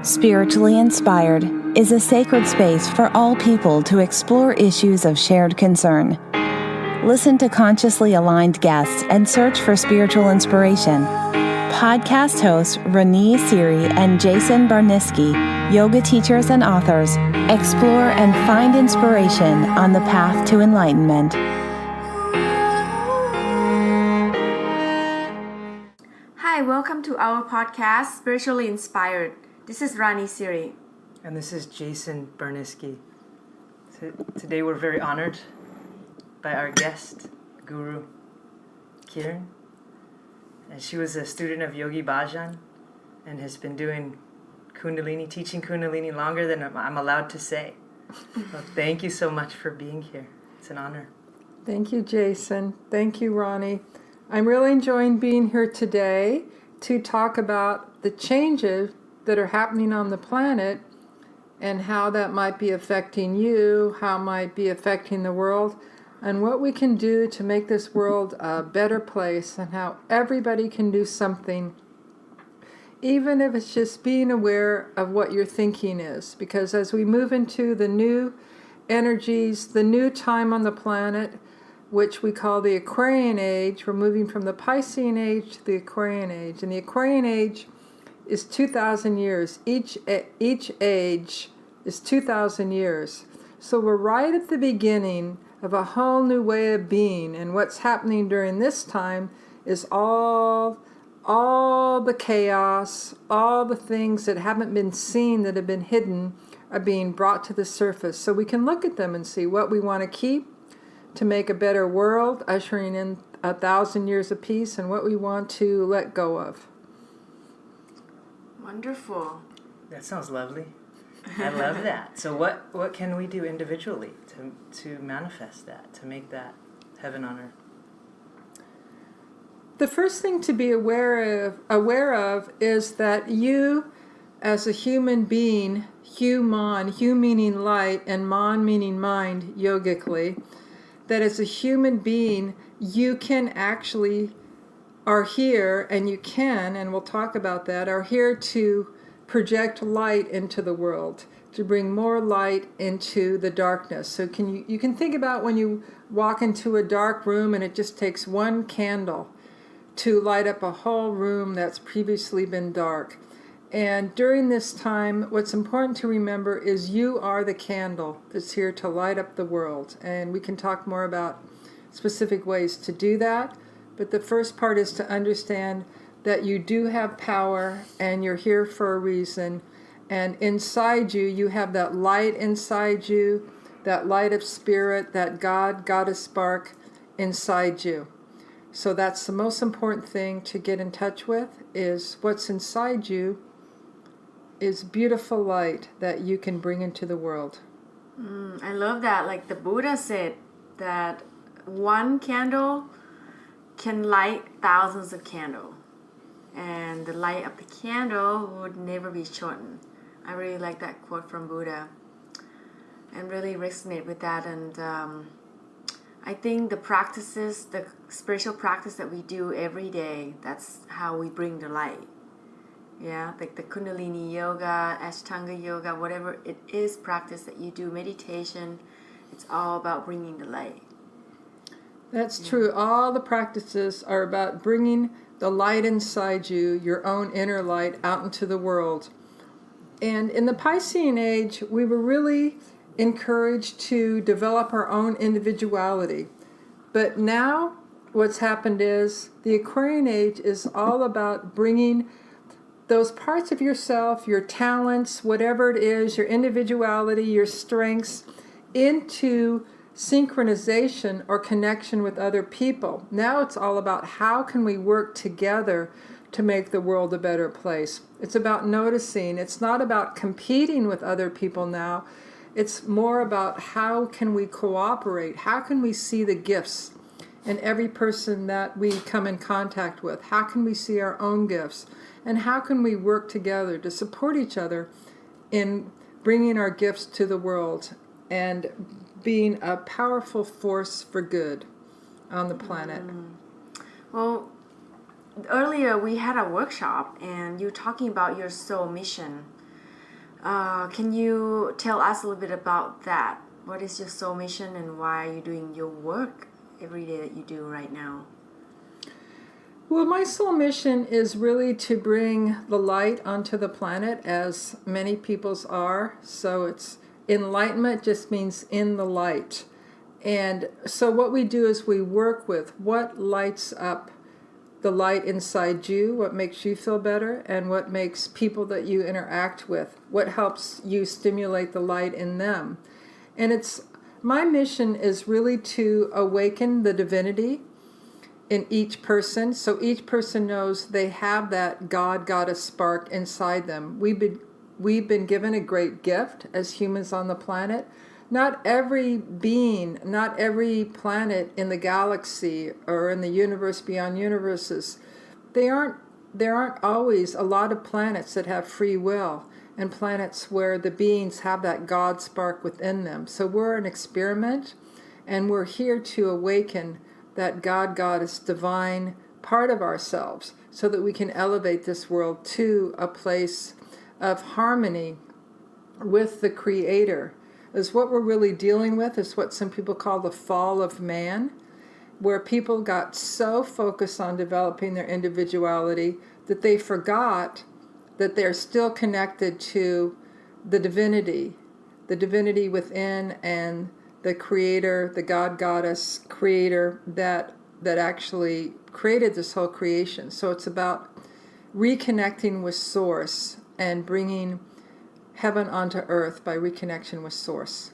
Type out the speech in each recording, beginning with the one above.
Spiritually Inspired is a sacred space for all people to explore issues of shared concern. Listen to consciously aligned guests and search for spiritual inspiration. Podcast hosts Renee Siri and Jason Barniski, yoga teachers and authors, explore and find inspiration on the path to enlightenment. Hi, welcome to our podcast, Spiritually Inspired. This is Renee Siri. And this is Jason Barniski. Today we're very honored by our guest, Guru Kirin. And she was a student of Yogi Bhajan and has been doing Kundalini, teaching Kundalini longer than I'm allowed to say. So thank you so much for being here. It's an honor. Thank you, Jason. Thank you, Ronnie. I'm really enjoying being here today to talk about the changes that are happening on the planet and how that might be affecting you, how it might be affecting the world, and what we can do to make this world a better place, and how everybody can do something, even if it's just being aware of what your thinking is. Because as we move into the new energies, the new time on the planet, which we call the Aquarian age, we're moving from the Picean age to the Aquarian age. And the Aquarian age is 2,000 years. Each age is 2,000 years. So we're right at the beginning of a whole new way of being. And what's happening during this time is all the chaos, all the things that haven't been seen, that have been hidden, are being brought to the surface. So we can look at them and see what we want to keep to make a better world, ushering in 1,000 years of peace, and what we want to let go of. Wonderful. That sounds lovely. I love that. So what can we do individually to manifest that, to make that heaven on earth? The first thing to be aware of is that you, as a human being, hu meaning light and man meaning mind yogically, that as a human being you can actually are here, and you can, and we'll talk about that, are here to project light into the world, to bring more light into the darkness. So you can think about when you walk into a dark room and it just takes one candle to light up a whole room that's previously been dark. And during this time, what's important to remember is you are the candle that's here to light up the world. And we can talk more about specific ways to do that. But the first part is to understand that you do have power and you're here for a reason. And inside you, you have that light inside you, that light of spirit, that goddess spark inside you. So that's the most important thing to get in touch with, is what's inside you is beautiful light that you can bring into the world. I love that. Like the Buddha said, that one candle can light thousands of candles, and the light of the candle would never be shortened. I really like that quote from Buddha and really resonate with that. And I think the spiritual practice that we do every day, that's how we bring the light. Yeah, like the Kundalini Yoga, Astanga Yoga, whatever it is practice that you do, meditation, it's all about bringing the light. That's true. All the practices are about bringing the light inside you, your own inner light, out into the world. And in the Picean age, we were really encouraged to develop our own individuality. But now what's happened is the Aquarian age is all about bringing those parts of yourself, your talents, whatever it is, your individuality, your strengths, into synchronization or connection with other people. Now it's all about how can we work together to make the world a better place. It's about noticing. It's not about competing with other people now. It's more about how can we cooperate? How can we see the gifts in every person that we come in contact with? How can we see our own gifts? And how can we work together to support each other in bringing our gifts to the world and being a powerful force for good on the planet? Well, earlier we had a workshop and you're talking about your soul mission. Can you tell us a little bit about that? What is your soul mission and why are you doing your work every day that you do right now? Well, my soul mission is really to bring the light onto the planet, as many people's are. So it's enlightenment just means in the light. And so what we do is we work with what lights up the light inside you, what makes you feel better, and what makes people that you interact with, what helps you stimulate the light in them. And it's my mission is really to awaken the divinity in each person, so each person knows they have that God goddess spark inside them. We've been given a great gift as humans on the planet. Not every being, not every planet in the galaxy or in the universe beyond universes, there aren't always a lot of planets that have free will, and planets where the beings have that God spark within them. So we're an experiment, and we're here to awaken that God goddess divine part of ourselves so that we can elevate this world to a place of harmony with the Creator. Is what we're really dealing with is what some people call the fall of man, where people got so focused on developing their individuality that they forgot that they're still connected to the divinity within, and the Creator, the God Goddess Creator that actually created this whole creation. So it's about reconnecting with Source and bringing heaven onto earth by reconnection with Source.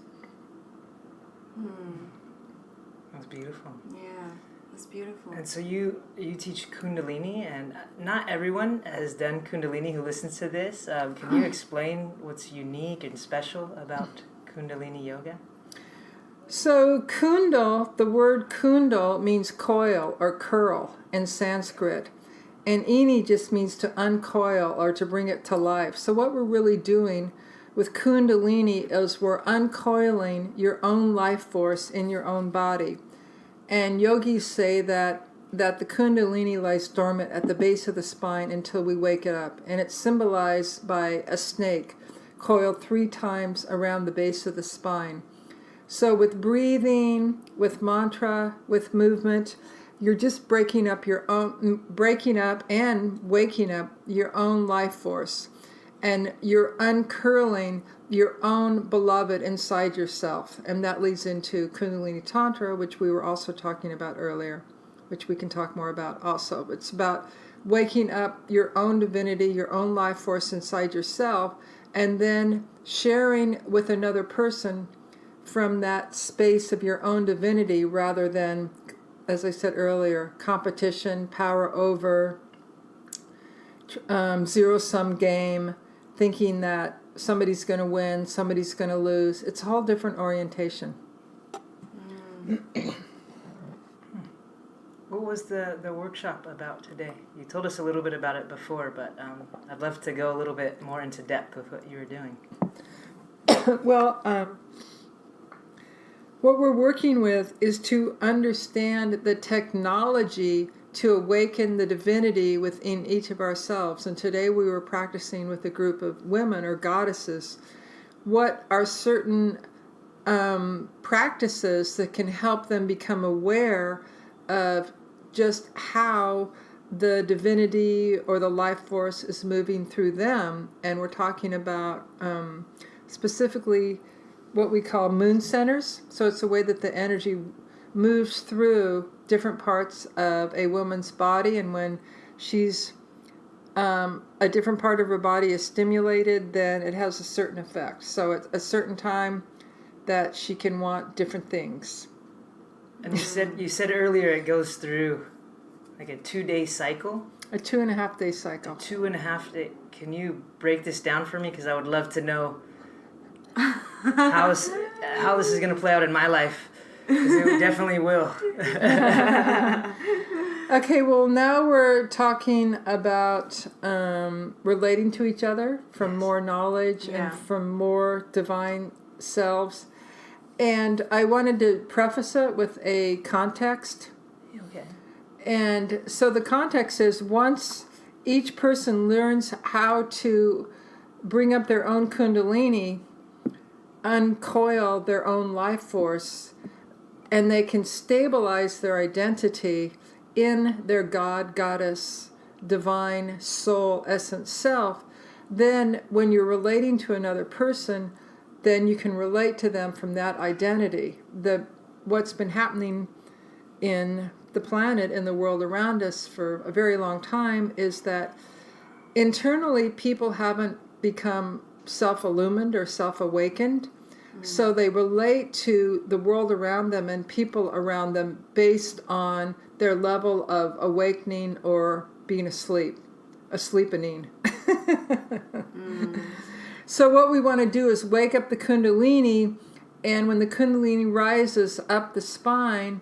That's beautiful. Yeah, that's beautiful. And so you teach Kundalini, and not everyone has done Kundalini who listens to this. Can you explain what's unique and special about Kundalini Yoga? So kundal, the word kundal means coil or curl in Sanskrit. And ini just means to uncoil or to bring it to life. So what we're really doing with Kundalini is we're uncoiling your own life force in your own body. And yogis say that the Kundalini lies dormant at the base of the spine until we wake it up. And it's symbolized by a snake coiled 3 times around the base of the spine. So with breathing, with mantra, with movement, you're just breaking up and waking up your own life force. And you're uncurling your own beloved inside yourself. And that leads into Kundalini Tantra, which we were also talking about earlier, which we can talk more about also. It's about waking up your own divinity, your own life force inside yourself, and then sharing with another person from that space of your own divinity, rather than, as I said earlier, competition, power over, zero-sum game, thinking that somebody's going to win, somebody's going to lose. It's a whole different orientation. What was the workshop about today? You told us a little bit about it before, but I'd love to go a little bit more into depth with what you were doing. Well, what we're working with is to understand the technology to awaken the divinity within each of ourselves. And today we were practicing with a group of women or goddesses what are certain practices that can help them become aware of just how the divinity or the life force is moving through them. And we're talking about specifically what we call moon centers. So it's the way that the energy moves through different parts of a woman's body, and when she's a different part of her body is stimulated, then it has a certain effect. So at a certain time that she can want different things. And you said earlier it goes through like a 2-day cycle? A 2.5-day cycle. A 2.5 day. Can you break this down for me? Because I would love to know how this is going to play out in my life. Because it definitely will. Okay, well, now we're talking about relating to each other from more knowledge and from more divine selves. And I wanted to preface it with a context. Okay. And so the context is, once each person learns how to bring up their own Kundalini, uncoil their own life force, and they can stabilize their identity in their God, Goddess, divine soul, essence, self, then when you're relating to another person, then you can relate to them from that identity. What's been happening in the planet, in the world around us for a very long time, is that internally people haven't become self-illumined or self-awakened. So they relate to the world around them and people around them based on their level of awakening or being asleep, asleepening. So what we want to do is wake up the Kundalini, and when the Kundalini rises up the spine,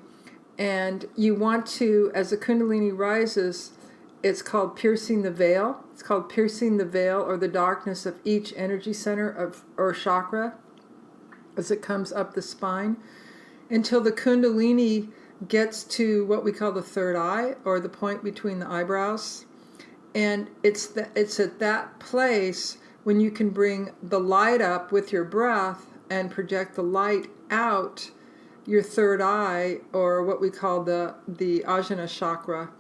and you want to, as the Kundalini rises, it's called piercing the veil. It's called piercing the veil or the darkness of each energy center or chakra as it comes up the spine until the Kundalini gets to what we call the third eye or the point between the eyebrows. And it's at that place when you can bring the light up with your breath and project the light out your third eye, or what we call the Ajna chakra.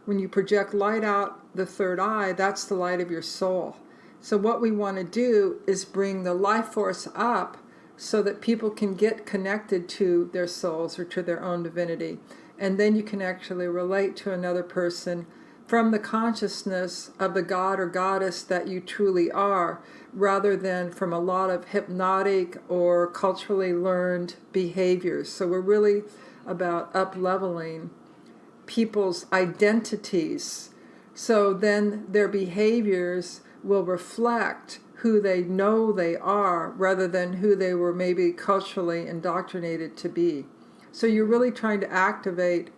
When you project light out the third eye, that's the light of your soul. So what we want to do is bring the life force up so that people can get connected to their souls or to their own divinity. And then you can actually relate to another person from the consciousness of the God or goddess that you truly are, rather than from a lot of hypnotic or culturally learned behaviors. So we're really about up-leveling people's identities. So then their behaviors will reflect who they know they are, rather than who they were maybe culturally indoctrinated to be. So you're really trying to activate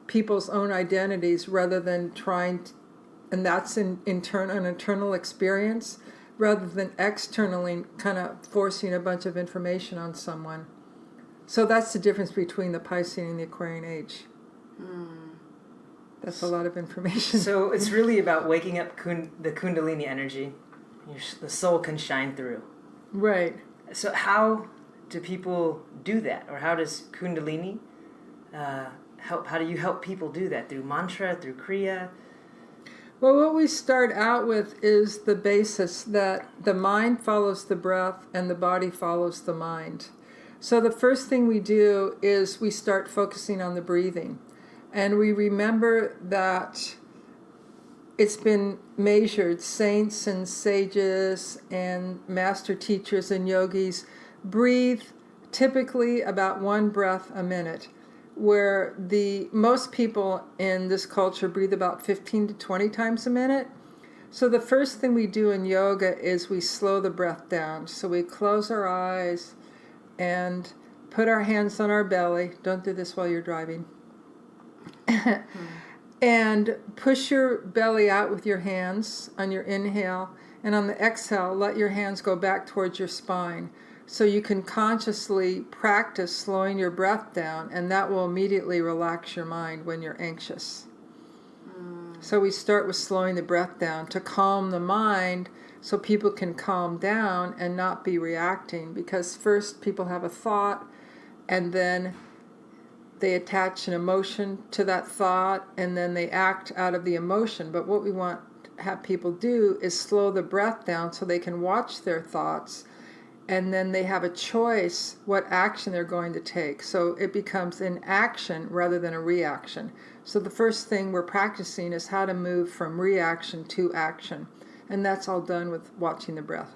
people's own identities rather than and that's an internal experience, rather than externally kind of forcing a bunch of information on someone. So that's the difference between the Picean and the Aquarian age. That's a lot of information. So it's really about waking up the Kundalini energy. The soul can shine through. Right. So how do people do that? Or how does Kundalini help? How do you help people do that? Through mantra, through Kriya? Well, what we start out with is the basis that the mind follows the breath and the body follows the mind. So the first thing we do is we start focusing on the breathing. And we remember that it's been measured. Saints and sages and master teachers and yogis breathe typically about one breath a minute, where most people in this culture breathe about 15 to 20 times a minute. So the first thing we do in yoga is we slow the breath down. So we close our eyes and put our hands on our belly. Don't do this while you're driving. And push your belly out with your hands on your inhale, and on the exhale, let your hands go back towards your spine. So you can consciously practice slowing your breath down, and that will immediately relax your mind when you're anxious. So we start with slowing the breath down to calm the mind so people can calm down and not be reacting, because first people have a thought and then they attach an emotion to that thought and then they act out of the emotion. But what we want to have people do is slow the breath down so they can watch their thoughts, and then they have a choice what action they're going to take. So it becomes an action rather than a reaction. So the first thing we're practicing is how to move from reaction to action. And that's all done with watching the breath.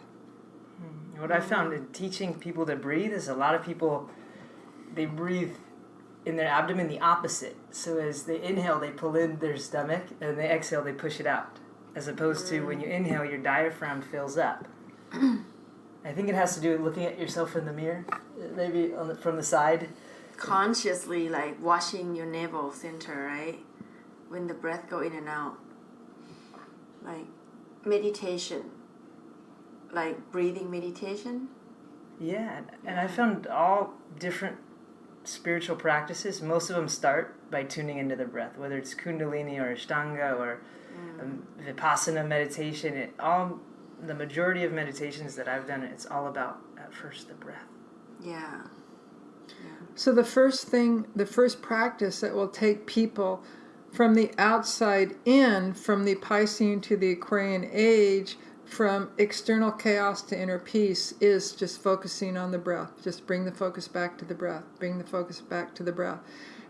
What I found in teaching people to breathe is a lot of people, they breathe in their abdomen the opposite. So as they inhale, they pull in their stomach, and they exhale, they push it out. As opposed to when you inhale, your diaphragm fills up. I think it has to do with looking at yourself in the mirror, maybe from the side. Consciously, like washing your navel center, right? When the breath go in and out. Like meditation. Like breathing meditation. Yeah, and I found all different spiritual practices, most of them start by tuning into the breath, whether it's Kundalini or Astanga or Vipassana meditation. the majority of meditations that I've done, it's all about at first the breath. Yeah. So the first practice that will take people from the outside in, from the Picean to the Aquarian age, from external chaos to inner peace, is just focusing on the breath. Just bring the focus back to the breath. Bring the focus back to the breath.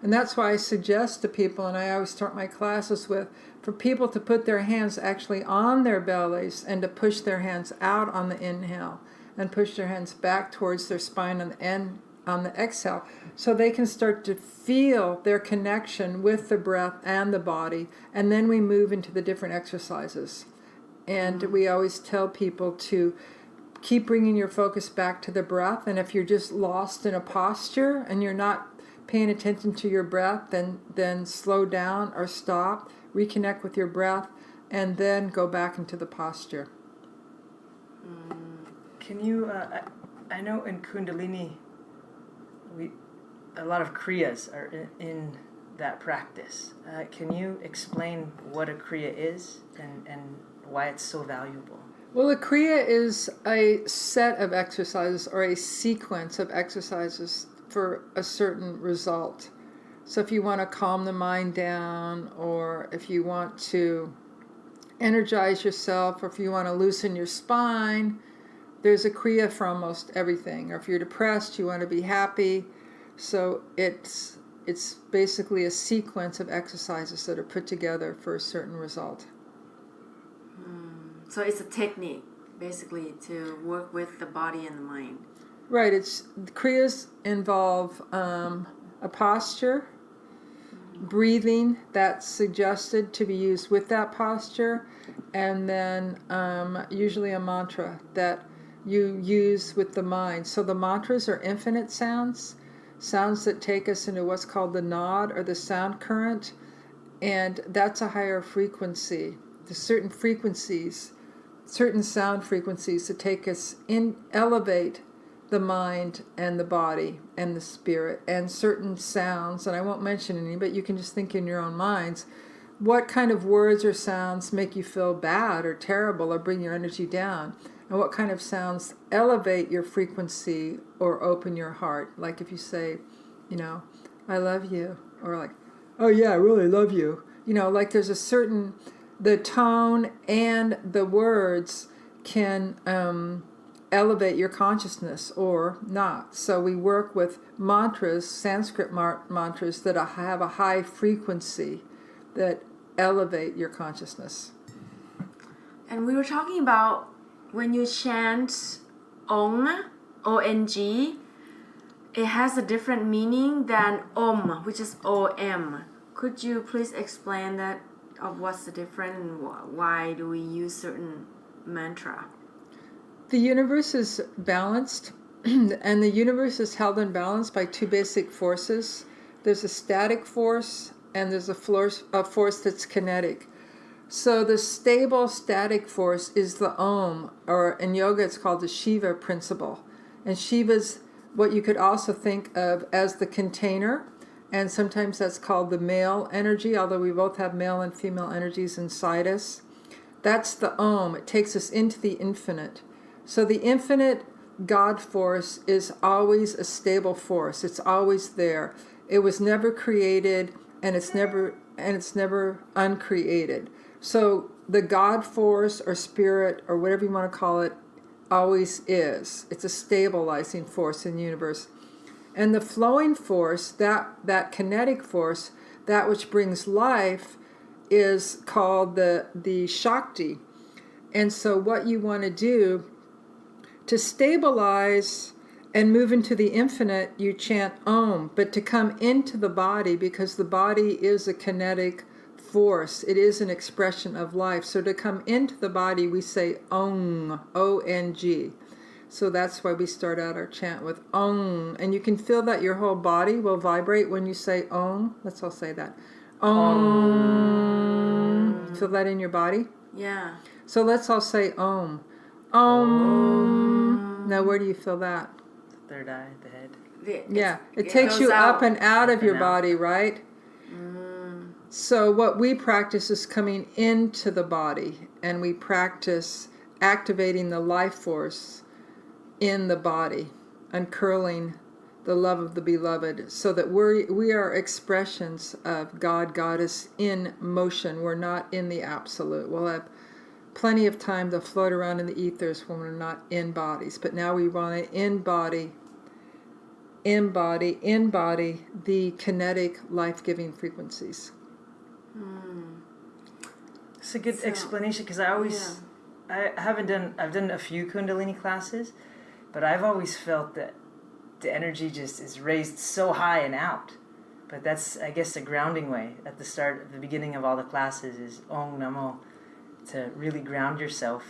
And that's why I suggest to people, and I always start my classes with, for people to put their hands actually on their bellies and to push their hands out on the inhale and push their hands back towards their spine on the exhale, so they can start to feel their connection with the breath and the body, and then we move into the different exercises. And we always tell people to keep bringing your focus back to the breath, and if you're just lost in a posture and you're not paying attention to your breath, then slow down or stop, reconnect with your breath, and then go back into the posture. Can you, I know in Kundalini, a lot of kriyas are in that practice. Can you explain what a kriya is and why it's so valuable? Well, a kriya is a set of exercises or a sequence of exercises for a certain result. So if you want to calm the mind down, or if you want to energize yourself, or if you want to loosen your spine, there's a kriya for almost everything. Or if you're depressed, you want to be happy. So it's basically a sequence of exercises that are put together for a certain result. So it's a technique, basically, to work with the body and the mind. Right. Kriyas involve a posture, breathing that's suggested to be used with that posture, and then usually a mantra that you use with the mind. So the mantras are infinite sounds that take us into what's called the nod or the sound current, and that's a higher frequency. There's certain sound frequencies that take us elevate the mind and the body and the spirit, and certain sounds, and I won't mention any, but you can just think in your own minds, what kind of words or sounds make you feel bad or terrible or bring your energy down, and what kind of sounds elevate your frequency or open your heart. Like if you say, I love you, or like, oh yeah, I really love you. Like there's a certain, the tone and the words can elevate your consciousness or not. So we work with mantras, Sanskrit mantras that have a high frequency that elevate your consciousness. And we were talking about when you chant Om, O-N-G, it has a different meaning than Om, which is O-M. Could you please explain that, of what's the difference and why do we use certain mantra? The universe is balanced, and the universe is held in balance by two basic forces. There's a static force, and there's a force that's kinetic. So the stable static force is the Om, or in yoga it's called the Shiva principle. And Shiva's what you could also think of as the container, and sometimes that's called the male energy, although we both have male and female energies inside us. That's the Om. It takes us into the infinite. So the infinite God force is always a stable force. It's always there. It was never created, and it's never uncreated. So the God force or spirit or whatever you want to call it always is. It's a stabilizing force in the universe. And the flowing force, that kinetic force, that which brings life, is called the Shakti. And so what you want to do to stabilize and move into the infinite, you chant Om, but to come into the body, because the body is a kinetic force, it is an expression of life. So to come into the body, we say Om, O-N-G. So that's why we start out our chant with Om. And you can feel that your whole body will vibrate when you say Om. Let's all say that. Om. Feel that in your body? Yeah. So let's all say Om. Om. Now where do you feel that? Third eye, the head. It takes you out. up and out of your out. body, right? So what we practice is coming into the body, and we practice activating the life force in the body, uncurling the love of the beloved, so that we are expressions of God, Goddess in motion. We're not in the absolute. We'll have plenty of time to float around in the ethers when we're not in bodies. But now we want to embody the kinetic, life-giving frequencies. It's a good explanation, because I've done a few Kundalini classes, but I've always felt that the energy just is raised so high and out. But that's, I guess, the grounding way at the beginning of all the classes is Om Namo, to really ground yourself.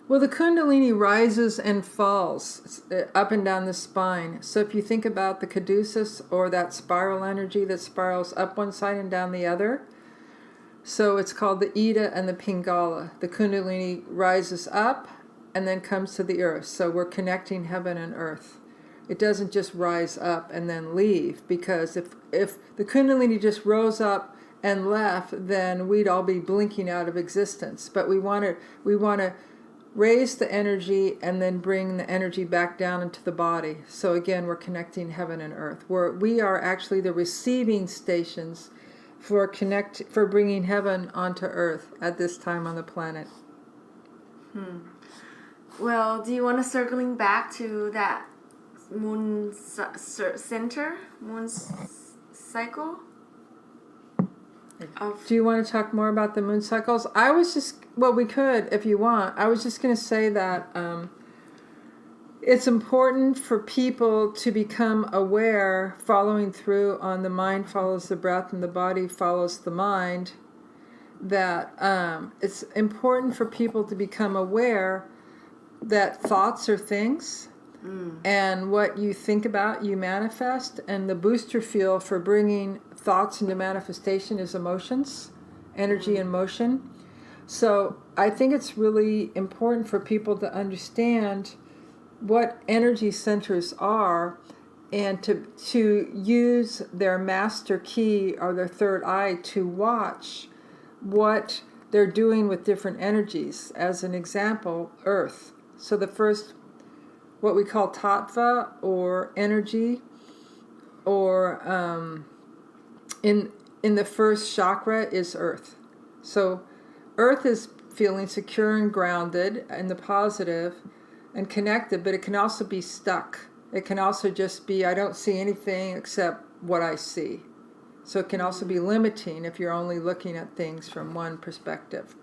Well, the Kundalini rises and falls up and down the spine. So if you think about the caduceus, or that spiral energy that spirals up one side and down the other, so it's called the Ida and the Pingala. The Kundalini rises up and then comes to the earth. So we're connecting heaven and earth. It doesn't just rise up and then leave, because if the Kundalini just rose up and left, then we'd all be blinking out of existence. But we want to raise the energy and then bring the energy back down into the body. So again, we're connecting heaven and earth. We are actually the receiving stations for bringing heaven onto earth at this time on the planet. Well, do you want to circling back to that moon center, cycle? Do you want to talk more about the moon cycles? We could if you want. I was just going to say that it's important for people to become aware, following through on the mind follows the breath and the body follows the mind, that it's important for people to become aware that thoughts are things, and what you think about, you manifest, and the booster field for bringing thoughts into manifestation is emotions, energy and motion. So I think it's really important for people to understand what energy centers are, and to use their master key or their third eye to watch what they're doing with different energies. As an example, earth. So the first, what we call tattva, or energy, or in the first chakra is earth. So earth is feeling secure and grounded in the positive and connected, but it can also be stuck. It can also just be, I don't see anything except what I see. So it can also be limiting if you're only looking at things from one perspective.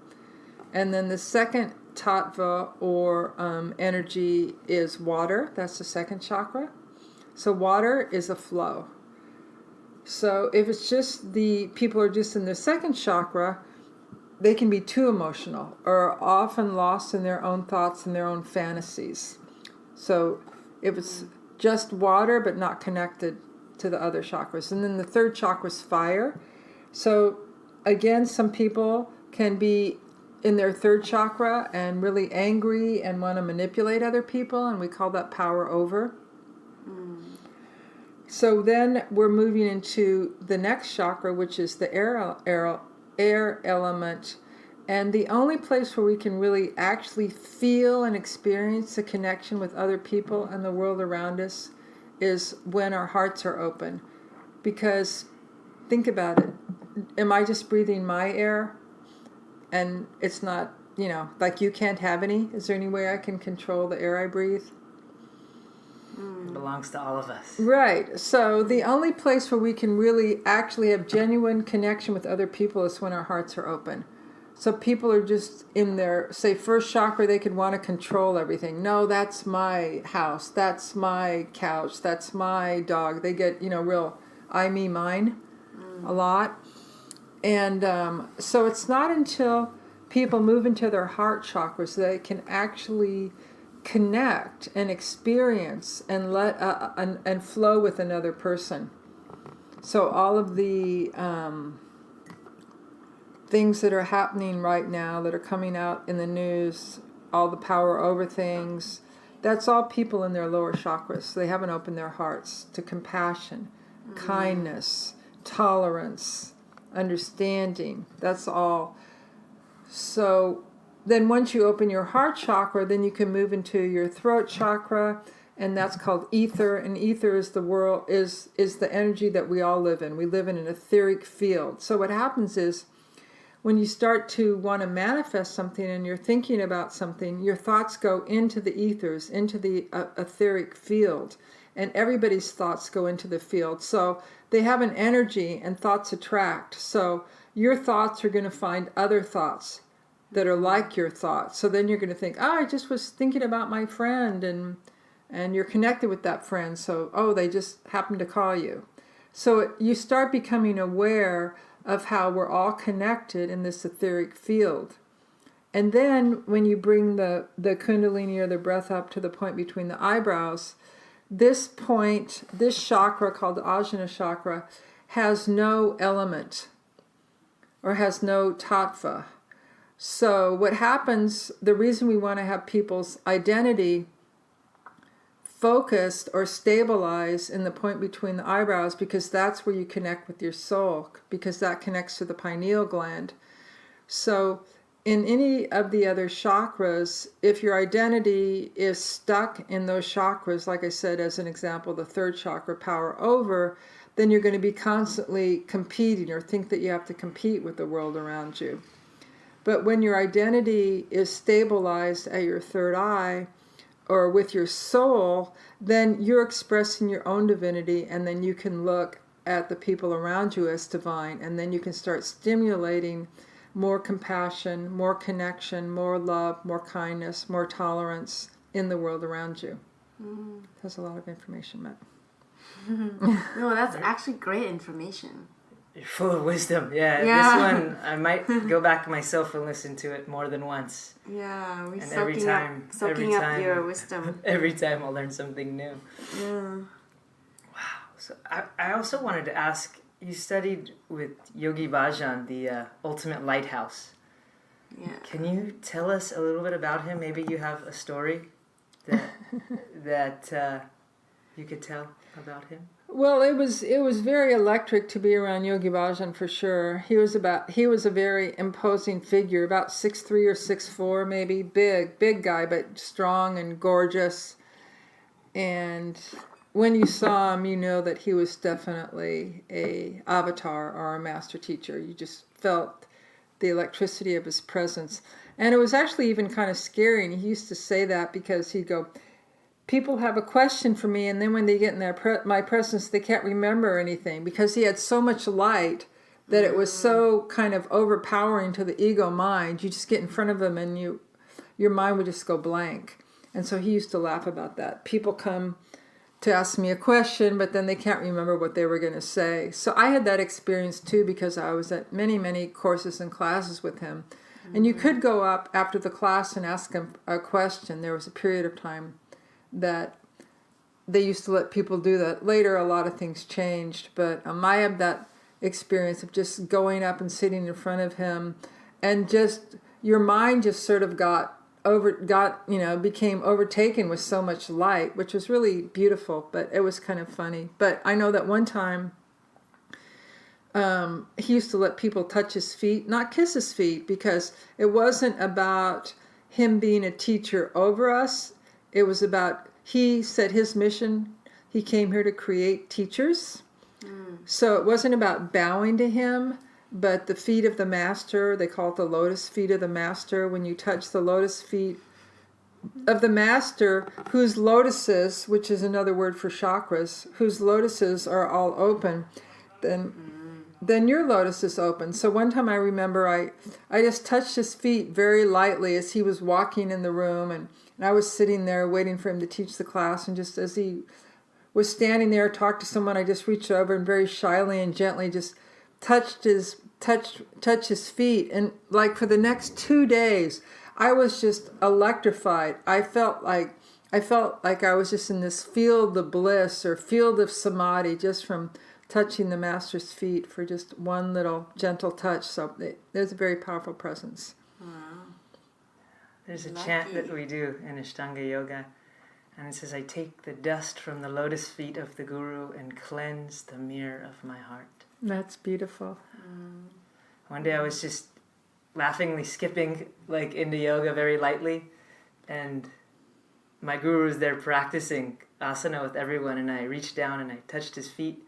And then the second tattva, or energy, is water. That's the second chakra. So water is a flow. So if it's just the people are just in the second chakra, they can be too emotional, or often lost in their own thoughts and their own fantasies. So if it's just water but not connected to the other chakras. And then the third chakra is fire. So again, some people can be in their third chakra and really angry and want to manipulate other people, and we call that power over. So then we're moving into the next chakra, which is the air element. And the only place where we can really actually feel and experience the connection with other people and the world around us is when our hearts are open. Because think about it. Am I just breathing my air? And it's not, like you can't have any? Is there any way I can control the air I breathe? It belongs to all of us. Right. So the only place where we can really actually have genuine connection with other people is when our hearts are open. So people are just in their, say, first chakra, they could want to control everything. No, that's my house. That's my couch. That's my dog. They get, real I, me, mine a lot. And so it's not until people move into their heart chakras that they can actually connect and experience and let and flow with another person. So all of the things that are happening right now, that are coming out in the news, all the power over things, that's all people in their lower chakras. They haven't opened their hearts to compassion, kindness, tolerance, understanding. That's all. So then once you open your heart chakra, then you can move into your throat chakra, and that's called ether. And ether is the world, is the energy that we all live in. We live in an etheric field. So what happens is, when you start to want to manifest something and you're thinking about something, your thoughts go into the ethers, into the etheric field, and everybody's thoughts go into the field. So they have an energy, and thoughts attract. So your thoughts are going to find other thoughts that are like your thoughts. So then you're going to think, oh, I just was thinking about my friend, and you're connected with that friend. So, oh, they just happened to call you. So you start becoming aware of how we're all connected in this etheric field. And then when you bring the Kundalini or the breath up to the point between the eyebrows, this point, this chakra called the Ajna chakra, has no element or has no tattva. So what happens, the reason we want to have people's identity focused or stabilized in the point between the eyebrows, because that's where you connect with your soul, because that connects to the pineal gland. So in any of the other chakras, if your identity is stuck in those chakras, like I said as an example, the third chakra, power over, then you're going to be constantly competing or think that you have to compete with the world around you. But when your identity is stabilized at your third eye, or with your soul, then you're expressing your own divinity, and then you can look at the people around you as divine, and then you can start stimulating more compassion, more connection, more love, more kindness, more tolerance in the world around you. That's a lot of information, Matt. No, that's actually great information. You're full of wisdom. Yeah, Yeah. this one, I might go back myself and listen to it more than once. Yeah, we're And soaking up your wisdom. Every time I'll learn something new. Yeah. Wow. So I also wanted to ask, you studied with Yogi Bhajan, the ultimate lighthouse. Yeah. Can you tell us a little bit about him? Maybe you have a story that you could tell about him? Well, it was very electric to be around Yogi Bhajan for sure. He was a very imposing figure, about 6'3" or 6'4", maybe, big guy, but strong and gorgeous. And when you saw him, you know that he was definitely a avatar or a master teacher. You just felt the electricity of his presence. And it was actually even kind of scary. And he used to say that because he'd go, people have a question for me, and then when they get in my presence, they can't remember anything, because he had so much light that it was so kind of overpowering to the ego mind. You just get in front of him, and your mind would just go blank. And so he used to laugh about that. People come to ask me a question, but then they can't remember what they were going to say. So I had that experience too, because I was at many courses and classes with him. And you could go up after the class and ask him a question. There was a period of time that they used to let people do that. Later, a lot of things changed, but I had that experience of just going up and sitting in front of him, and just your mind just sort of became overtaken with so much light, which was really beautiful, but it was kind of funny. But I know that one time he used to let people touch his feet, not kiss his feet, because it wasn't about him being a teacher over us. It was about, he said his mission, he came here to create teachers. So it wasn't about bowing to him, but the feet of the master, they call it the lotus feet of the master. When you touch the lotus feet of the master, whose lotuses, which is another word for chakras, whose lotuses are all open, then your lotus is open. So one time I remember I just touched his feet very lightly as he was walking in the room, and I was sitting there waiting for him to teach the class, and just as he was standing there, talked to someone, I just reached over and very shyly and gently just touched his feet. And like for the next 2 days, I was just electrified. I felt like I was just in this field of bliss or field of samadhi just from touching the master's feet for just one little gentle touch. So there's a very powerful presence. Wow. There's a chant that we do in Astanga Yoga, and it says, I take the dust from the lotus feet of the Guru and cleanse the mirror of my heart. That's beautiful. One day I was just laughingly skipping like into yoga very lightly, and my guru was there practicing asana with everyone, and I reached down and I touched his feet,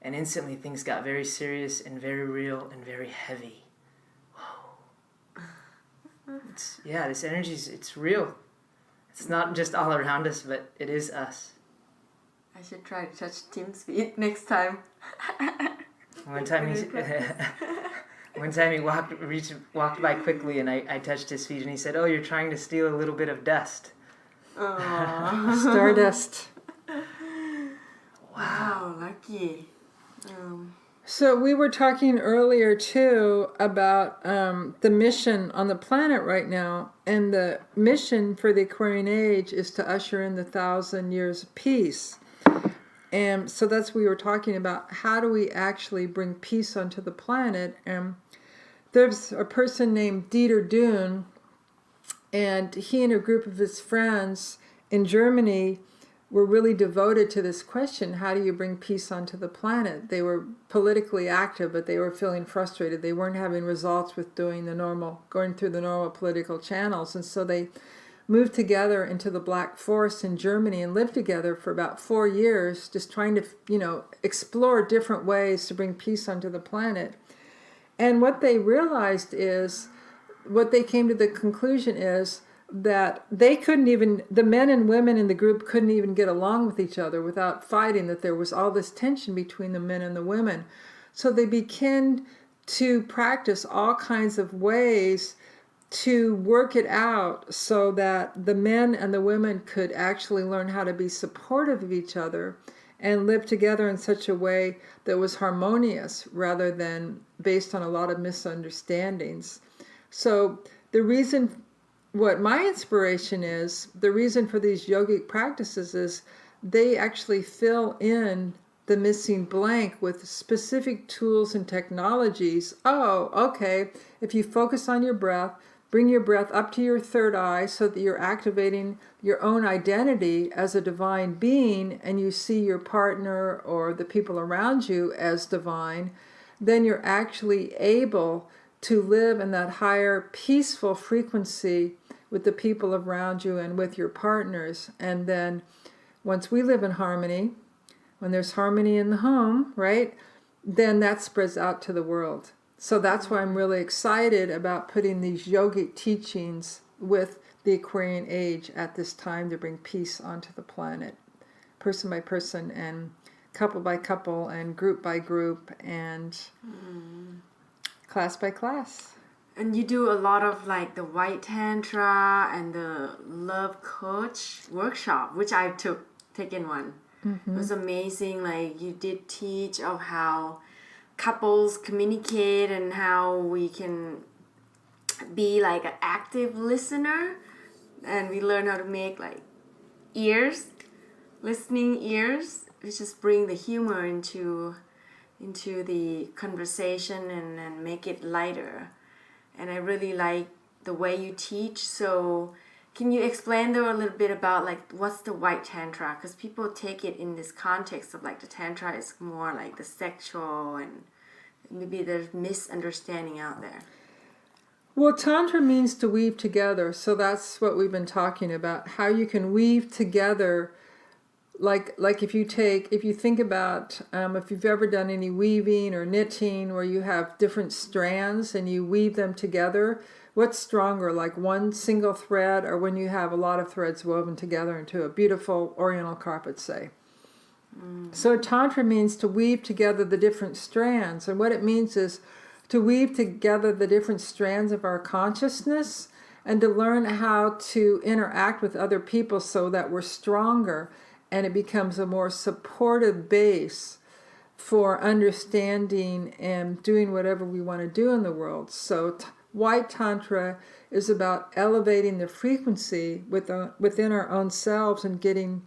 and instantly things got very serious and very real and very heavy. Whoa. This energy, it's real. It's not just all around us, but it is us. I should try to touch Tim's feet next time. One time he walked by quickly, and I touched his feet, and he said, "Oh, you're trying to steal a little bit of dust." Aww. Stardust. Wow, lucky. So we were talking earlier too about the mission on the planet right now, and the mission for the Aquarian age is to usher in the 1,000 years of peace. And so that's what we were talking about. How do we actually bring peace onto the planet? And there's a person named Dieter Dune, and he and a group of his friends in Germany were really devoted to this question: how do you bring peace onto the planet? They were politically active, but they were feeling frustrated. They weren't having results with going through the normal political channels. And so they moved together into the Black Forest in Germany and lived together for about 4 years, just trying to, explore different ways to bring peace onto the planet. And what they realized is, what they came to the conclusion is, that the men and women in the group couldn't even get along with each other without fighting, that there was all this tension between the men and the women. So they began to practice all kinds of ways to work it out so that the men and the women could actually learn how to be supportive of each other and live together in such a way that was harmonious rather than based on a lot of misunderstandings. So what my inspiration is, the reason for these yogic practices is they actually fill in the missing blank with specific tools and technologies. Oh, okay, if you focus on your breath, bring your breath up to your third eye so that you're activating your own identity as a divine being, and you see your partner or the people around you as divine, then you're actually able to live in that higher peaceful frequency with the people around you and with your partners. And then once we live in harmony, when there's harmony in the home, right, then that spreads out to the world. So that's why I'm really excited about putting these yogic teachings with the Aquarian age at this time to bring peace onto the planet, person by person and couple by couple and group by group and class by class. And you do a lot of like the white tantra and the love coach workshop, which I taken one. It was amazing. Like you did teach of how couples communicate and how we can be like an active listener, and we learn how to make like listening ears, which just bring the humor into the conversation and make it lighter. And I really like the way you teach. So can you explain though a little bit about like what's the white tantra? Because people take it in this context of like the tantra is more like the sexual, and maybe there's misunderstanding out there. Well, tantra means to weave together. So that's what we've been talking about, how you can weave together. Like if you think about if you've ever done any weaving or knitting where you have different strands and you weave them together, what's stronger, like one single thread or when you have a lot of threads woven together into a beautiful oriental carpet, say? So tantra means to weave together the different strands, and what it means is to weave together the different strands of our consciousness and to learn how to interact with other people so that we're stronger and it becomes a more supportive base for understanding and doing whatever we want to do in the world. So white tantra is about elevating the frequency within our own selves and getting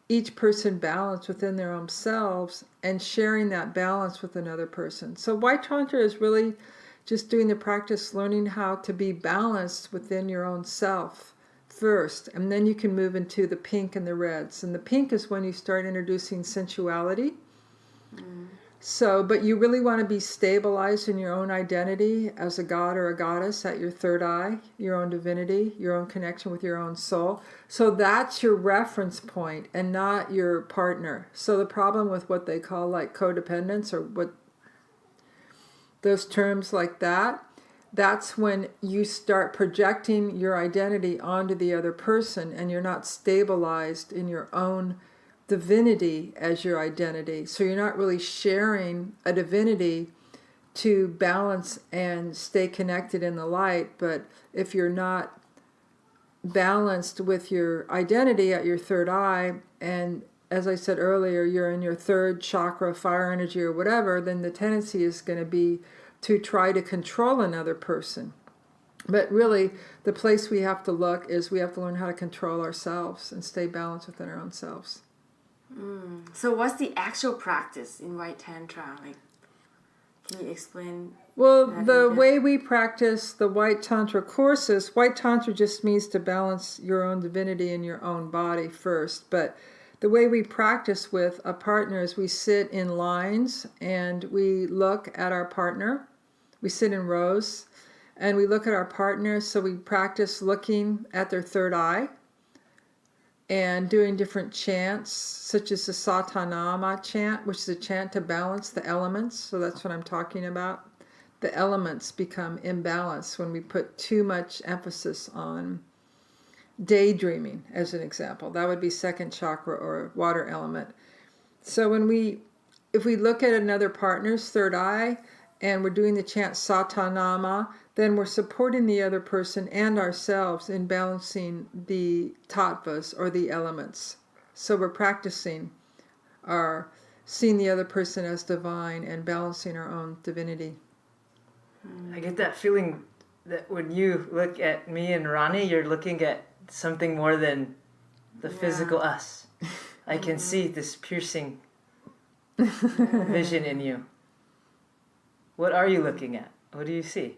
each person balanced within their own selves and sharing that balance with another person. So white tantra is really just doing the practice, learning how to be balanced within your own self first, and then you can move into the pink and the reds. And the pink is when you start introducing sensuality. So, but you really want to be stabilized in your own identity as a god or a goddess at your third eye, your own divinity, your own connection with your own soul. So that's your reference point and not your partner. So the problem with what they call like codependence or what those terms like that, that's when you start projecting your identity onto the other person and you're not stabilized in your own divinity as your identity. So you're not really sharing a divinity to balance and stay connected in the light. But if you're not balanced with your identity at your third eye, and as I said earlier, you're in your third chakra, fire energy or whatever, then the tendency is going to be to try to control another person. But really, the place we have to look is we have to learn how to control ourselves and stay balanced within our own selves. So what's the actual practice in White Tantra? Like, can you explain? Well, the way we practice the White Tantra courses, White Tantra just means to balance your own divinity in your own body first. But the way we practice with a partner is we sit in lines and we look at our partner. We sit in rows and we look at our partner. So we practice looking at their third eye and doing different chants, such as the Satanama chant, which is a chant to balance the elements. So that's what I'm talking about. The elements become imbalanced when we put too much emphasis on daydreaming, as an example. That would be second chakra or water element. So if we look at another partner's third eye and we're doing the chant Satanama, then we're supporting the other person and ourselves in balancing the tattvas or the elements. So we're practicing our seeing the other person as divine and balancing our own divinity. I get that feeling that when you look at me and Ronnie, you're looking at something more than the physical us. I can see this piercing vision in you. What are you looking at? What do you see?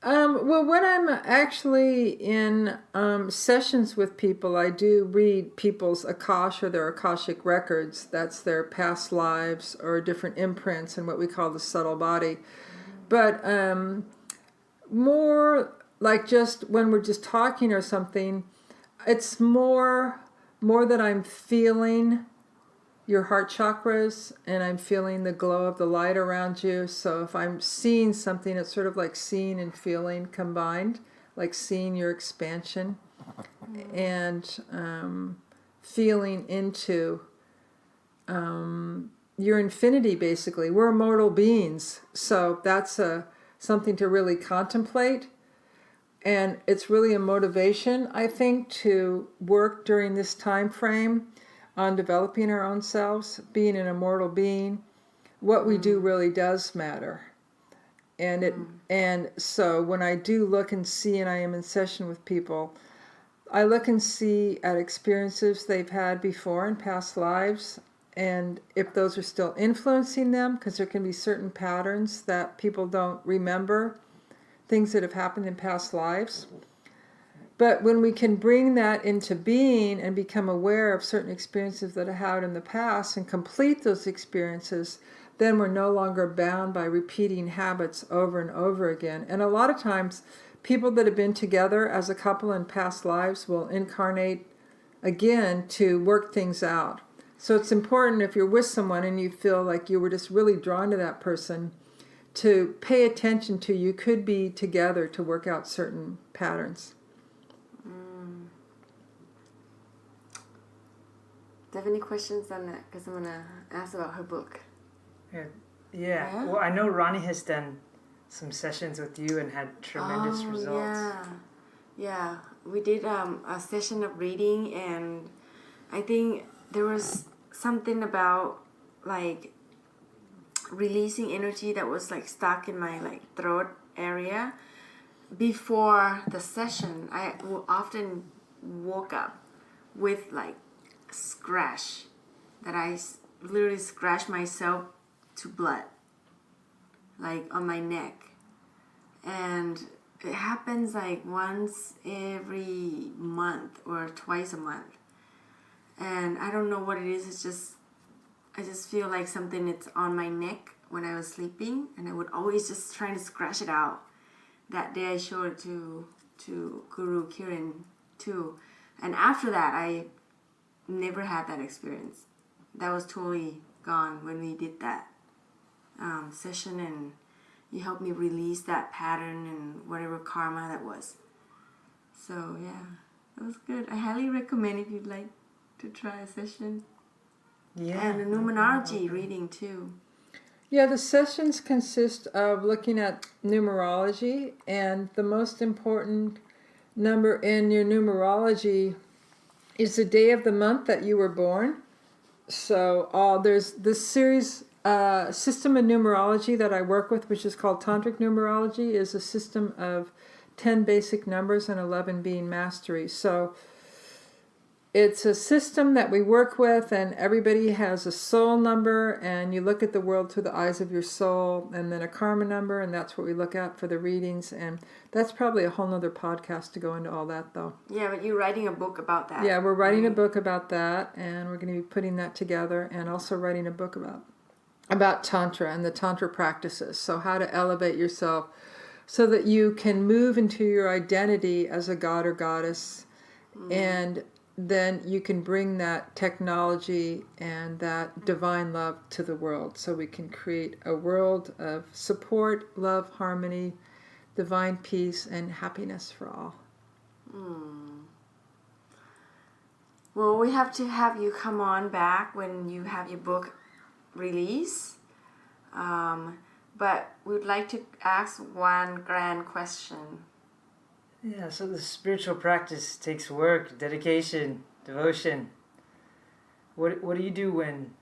Well, when I'm actually in sessions with people, I do read people's Akash or their Akashic Records. That's their past lives or different imprints in what we call the subtle body. But more like just when we're just talking or something, it's more that I'm feeling your heart chakras and I'm feeling the glow of the light around you. So if I'm seeing something, it's sort of like seeing and feeling combined, like seeing your expansion and feeling into your infinity, basically. We're immortal beings, so that's something to really contemplate. And it's really a motivation, I think, to work during this time frame on developing our own selves, being an immortal being. What we do really does matter. And so when I do look and see, and I am in session with people, I look and see at experiences they've had before in past lives, and if those are still influencing them, because there can be certain patterns that people don't remember, things that have happened in past lives. But when we can bring that into being and become aware of certain experiences that I had in the past and complete those experiences, then we're no longer bound by repeating habits over and over again. And a lot of times, people that have been together as a couple in past lives will incarnate again to work things out. So it's important if you're with someone and you feel like you were just really drawn to that person, to pay attention to you could be together to work out certain patterns. Do you have any questions on that? Because I'm going to ask about her book. Yeah. Well, I know Ronnie has done some sessions with you and had tremendous results. Yeah. We did a session of reading, and I think there was something about like releasing energy that was like stuck in my like throat area. Before the session, I often woke up with like scratch that I literally scratched myself to blood, like on my neck, and it happens like once every month or twice a month, and I don't know what it is. It's just I just feel like something it's on my neck when I was sleeping, and I would always just try to scratch it out. That day I showed it to Guru Kirin too, and after that I never had that experience. That was totally gone when we did that session, and you helped me release that pattern and whatever karma that was. So yeah, that was good. I highly recommend if you'd like to try a session. Yeah. And the numerology reading too. Yeah, the sessions consist of looking at numerology, and the most important number in your numerology is the day of the month that you were born. So there's this series system of numerology that I work with, which is called tantric numerology, is a system of 10 basic numbers and 11 being mastery. So it's a system that we work with, and everybody has a soul number, and you look at the world through the eyes of your soul, and then a karma number, and that's what we look at for the readings. And that's probably a whole nother podcast to go into all that, though. Yeah, but you're writing a book about that. Yeah, we're writing a book about that, and we're going to be putting that together, and also writing a book about Tantra and the Tantra practices. So how to elevate yourself so that you can move into your identity as a god or goddess, and then you can bring that technology and that divine love to the world, so we can create a world of support, love, harmony, divine peace, and happiness for all. Well, we have to have you come on back when you have your book release. But we'd like to ask one grand question. Yeah, so the spiritual practice takes work, dedication, devotion. What do you do when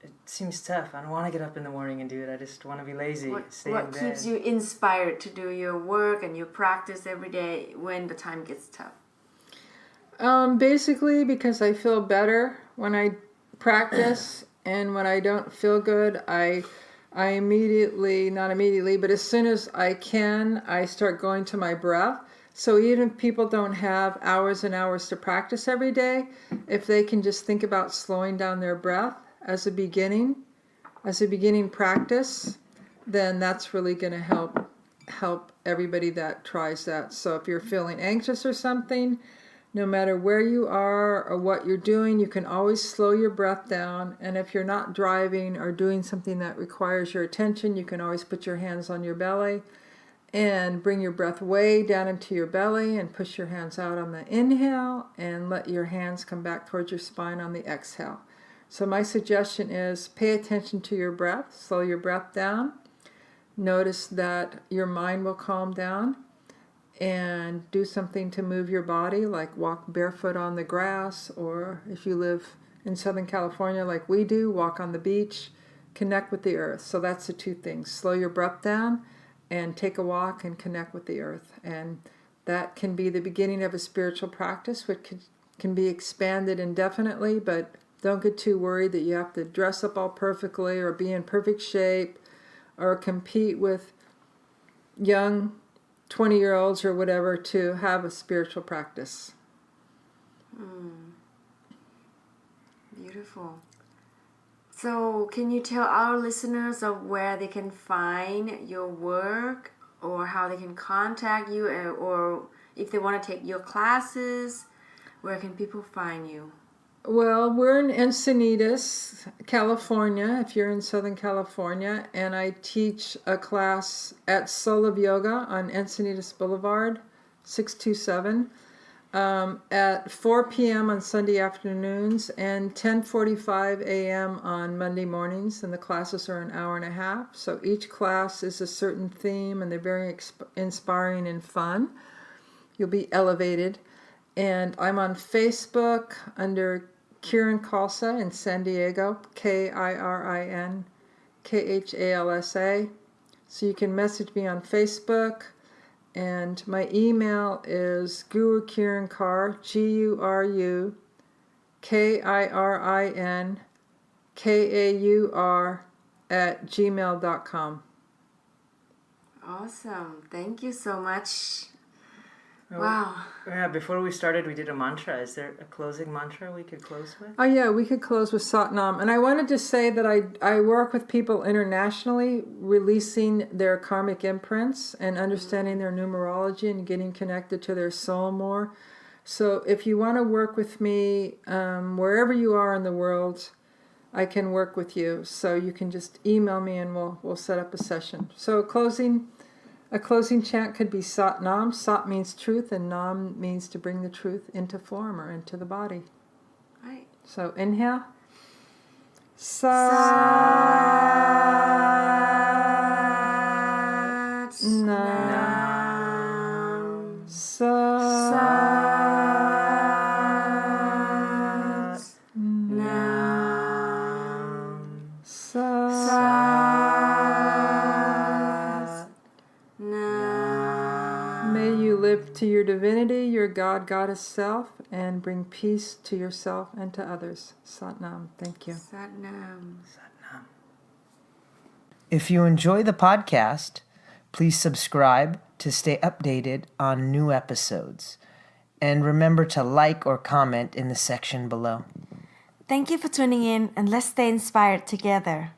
it seems tough? I don't want to get up in the morning and do it. I just want to be lazy. What keeps you inspired to do your work and your practice every day when the time gets tough? Basically, because I feel better when I practice, and when I don't feel good, I immediately, not immediately, but as soon as I can, I start going to my breath. So even if people don't have hours and hours to practice every day, if they can just think about slowing down their breath as a beginning practice, then that's really going to help everybody that tries that. So if you're feeling anxious or something, no matter where you are or what you're doing, you can always slow your breath down. And if you're not driving or doing something that requires your attention, you can always put your hands on your belly and bring your breath way down into your belly, and push your hands out on the inhale, and let your hands come back towards your spine on the exhale. So my suggestion is pay attention to your breath, slow your breath down. Notice that your mind will calm down, and do something to move your body, like walk barefoot on the grass, or if you live in Southern California like we do, walk on the beach, connect with the earth. So that's the two things. Slow your breath down and take a walk and connect with the earth. And that can be the beginning of a spiritual practice, which can be expanded indefinitely, but don't get too worried that you have to dress up all perfectly or be in perfect shape or compete with young 20-year-olds or whatever to have a spiritual practice. Beautiful. So can you tell our listeners of where they can find your work, or how they can contact you, or if they want to take your classes, where can people find you? Well, we're in Encinitas, California, if you're in Southern California, and I teach a class at Soul of Yoga on Encinitas Boulevard, 627, at 4 p.m. on Sunday afternoons and 10:45 a.m. on Monday mornings, and the classes are an hour and a half. So each class is a certain theme, and they're very inspiring and fun. You'll be elevated. And I'm on Facebook under Kirin Khalsa in San Diego, Kirin Khalsa. So you can message me on Facebook. And my email is Guru Kirin Kaur, GuruKirin Kaur @gmail.com. Awesome. Thank you so much Wow. Yeah, before we started, we did a mantra. Is there a closing mantra we could close with? Oh yeah, we could close with Satnam. And I wanted to say that I work with people internationally, releasing their karmic imprints and understanding their numerology and getting connected to their soul more. So if you want to work with me, wherever you are in the world, I can work with you. So you can just email me and we'll set up a session. So a closing chant could be Sat Nam. Sat means truth and Nam means to bring the truth into form or into the body. Right. So inhale. Sat Nam. Sat Nam. Sat. May you live to your divinity, your God, Goddess self, and bring peace to yourself and to others. Sat Nam. Thank you. Satnam. If you enjoy the podcast, please subscribe to stay updated on new episodes. And remember to like or comment in the section below. Thank you for tuning in, and let's stay inspired together.